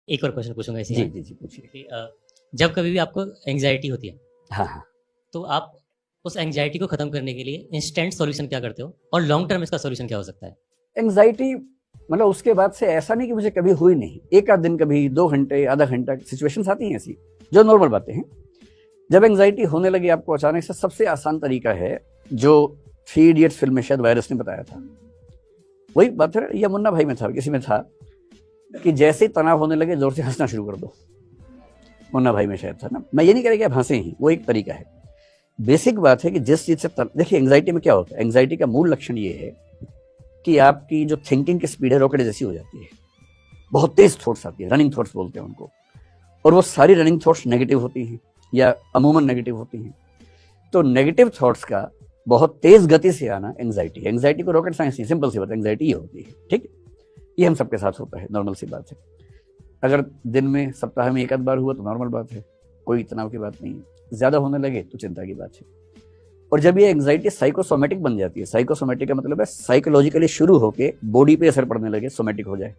एक और क्वेश्चन पूछूंगा इसी जी में जी जी पूछिए। कि जब कभी भी आपको एंग्जाइटी होती है हाँ हाँ। तो आप उस एंग्जाइटी को खत्म करने के लिए इंस्टेंट सॉल्यूशन क्या करते हो और लॉन्ग टर्म इसका सॉल्यूशन क्या हो सकता है? एंग्जाइटी मतलब उसके बाद से ऐसा नहीं कि मुझे कभी हुई नहीं, एक आध दिन कभी 2 घंटे आधा घंटा सिचुएशंस आती हैं ऐसी जो नॉर्मल बातें हैं। जब एंग्जाइटी होने लगी आपको अचानक से, सबसे आसान तरीका है जो 3 इडियट्स फिल्म में शायद वायरस ने बताया था, वही बात है, या मुन्ना भाई में था, किसी में था कि जैसे ही तनाव होने लगे जोर से हंसना शुरू कर दो। मुन्ना भाई में शायद था ना। मैं ये नहीं कह रहा कि आप हंसे ही, वो एक तरीका है। बेसिक बात है कि जिस चीज से देखिए एंग्जाइटी में क्या होता है, एंग्जाइटी का मूल लक्षण ये है कि आपकी जो थिंकिंग की स्पीड है रॉकेट जैसी हो जाती है, बहुत तेज थॉट्स आती है, रनिंग थॉट्स बोलते हैं उनको, और वो सारी रनिंग थॉट्स नेगेटिव होती हैं या अमूमन नेगेटिव होती हैं। तो नेगेटिव थॉट्स का बहुत तेज गति से आना एंग्जाइटी है। एंग्जाइटी को रॉकेट साइंस नहीं, सिंपल सी बात, एंग्जाइटी ये होती है, ठीक। ये हम सबके साथ होता है, नॉर्मल सी बात है। अगर दिन में सप्ताह में एक आध बार हुआ तो नॉर्मल बात है, कोई तनाव की बात नहीं है। ज्यादा होने लगे तो चिंता की बात है। और जब ये एंग्जाइटी साइकोसोमेटिक बन जाती है, साइकोसोमेटिक का मतलब है साइकोलॉजिकली शुरू होके बॉडी पे असर पड़ने लगे, सोमेटिक हो जाए।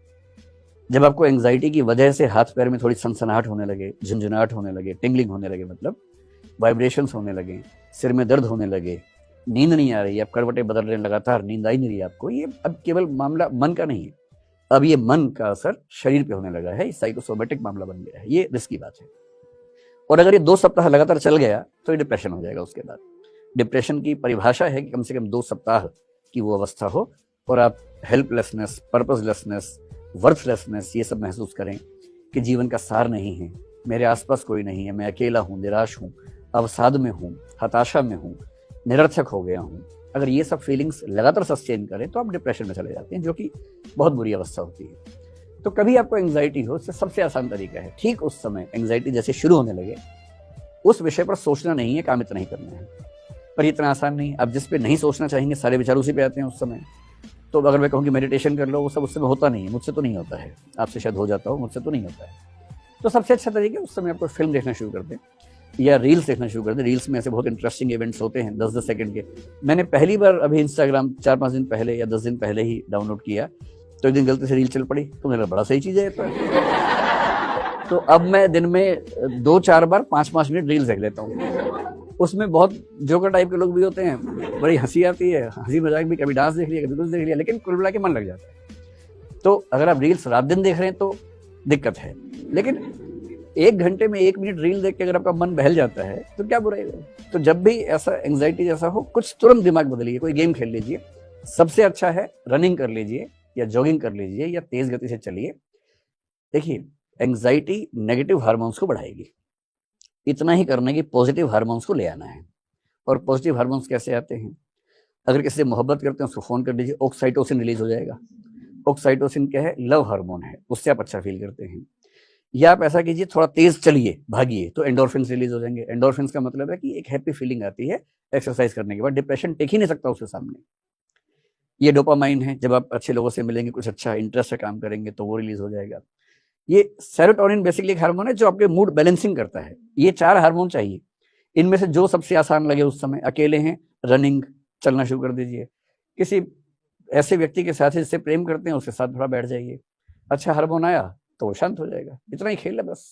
जब आपको एंग्जाइटी की वजह से हाथ पैर में थोड़ी सनसनाहट होने लगे, झुंझुनाहट होने लगे, टिंगलिंग होने लगे, मतलब वाइब्रेशंस होने लगे, सिर में दर्द होने लगे, नींद नहीं आ रही, आप करवटें बदल रहे हैं लगातार, नींद आई नहीं रही आपको, ये अब केवल मामला मन का नहीं है, अब ये मन का असर शरीर पे होने लगा है, साइकोसोमेटिक मामला बन गया है, ये रिस्की बात है। और अगर ये 2 सप्ताह लगातार चल गया तो ये डिप्रेशन हो जाएगा। उसके बाद डिप्रेशन की परिभाषा है कि कम से कम 2 सप्ताह की वो अवस्था हो और आप हेल्पलेसनेस, पर्पसलेसनेस, वर्थलेसनेस ये सब महसूस करें कि जीवन का सार नहीं है, मेरे आसपास कोई नहीं है, मैं अकेला हूँ, निराश हूँ, अवसाद में हूँ, हताशा में हूँ, निरर्थक हो गया हूँ। अगर ये सब फीलिंग्स लगातार सस्टेन करें तो आप डिप्रेशन में चले जाते हैं, जो कि बहुत बुरी अवस्था होती है। तो कभी आपको एंग्जाइटी हो, इससे सबसे आसान तरीका है, ठीक उस समय एंग्जाइटी जैसे शुरू होने लगे उस विषय पर सोचना नहीं है, काम इतना ही करना है। पर इतना आसान नहीं, आप जिस पे नहीं सोचना चाहेंगे सारे विचार उसी पे आते हैं उस समय। तो अगर मैं कहूँ कि मेडिटेशन कर लो, वो सब उस समय होता नहीं है, मुझसे तो नहीं होता है, आपसे शायद हो जाता हो, मुझसे तो नहीं होता है। तो सबसे अच्छा तरीका उस समय आपको फिल्म देखना शुरू कर दें या रील्स देखना शुरू कर दें। रील्स में ऐसे बहुत इंटरेस्टिंग इवेंट्स होते हैं 10-10 सेकंड के। मैंने पहली बार अभी इंस्टाग्राम 4-5 दिन पहले या 10 दिन पहले ही डाउनलोड किया, तो एक दिन गलती से रील चल पड़ी, तो मेरा बड़ा सही चीज़ है तो अब मैं दिन में 2-4 बार 5-5 मिनट रील्स देख लेता हूँ। उसमें बहुत जोकर टाइप के लोग भी होते हैं, बड़ी हंसी आती है, हंसी मजाक भी, कभी डांस देख लिया, कभी कुछ देख लिया, लेकिन कुल मिला के मन लग जाता है। तो अगर आप रील्स रात दिन देख रहे हैं तो दिक्कत है, लेकिन 1 घंटे में 1 मिनट रील देख के अगर आपका मन बहल जाता है तो क्या बुराई है। तो जब भी ऐसा एंग्जाइटी जैसा हो, कुछ तुरंत दिमाग बदलिए, कोई गेम खेल लीजिए। सबसे अच्छा है रनिंग कर लीजिए या जॉगिंग कर लीजिए या तेज गति से चलिए। देखिए एंग्जाइटी नेगेटिव हार्मोन्स को बढ़ाएगी, इतना ही करना है कि पॉजिटिव हार्मोन्स को ले आना है। और पॉजिटिव हार्मोन्स कैसे आते हैं, अगर किसी से मोहब्बत करते हैं उसको फोन कर दीजिए, ऑक्साइटोसिन रिलीज हो जाएगा। ऑक्साइटोसिन क्या है, लव हार्मोन है, उससे आप अच्छा फील करते हैं। या आप ऐसा कीजिए, थोड़ा तेज चलिए, भागिए, तो एंडोर्फिन्स रिलीज हो जाएंगे। एंडोर्फिन्स का मतलब है कि एक हैप्पी फीलिंग आती है एक्सरसाइज करने के बाद, डिप्रेशन टेक ही नहीं सकता उसके सामने। ये डोपामाइन है, जब आप अच्छे लोगों से मिलेंगे, कुछ अच्छा इंटरेस्ट से काम करेंगे तो वो रिलीज हो जाएगा। ये सेरोटोनिन बेसिकली एक हार्मोन है जो आपके मूड बैलेंसिंग करता है। ये 4 हार्मोन चाहिए, इनमें से जो सबसे आसान लगे उस समय, अकेले हैं रनिंग, चलना शुरू कर दीजिए। किसी ऐसे व्यक्ति के साथ जिससे प्रेम करते हैं उसके साथ थोड़ा बैठ जाइए, अच्छा हार्मोन आया तो वो शांत हो जाएगा। इतना ही खेल है बस।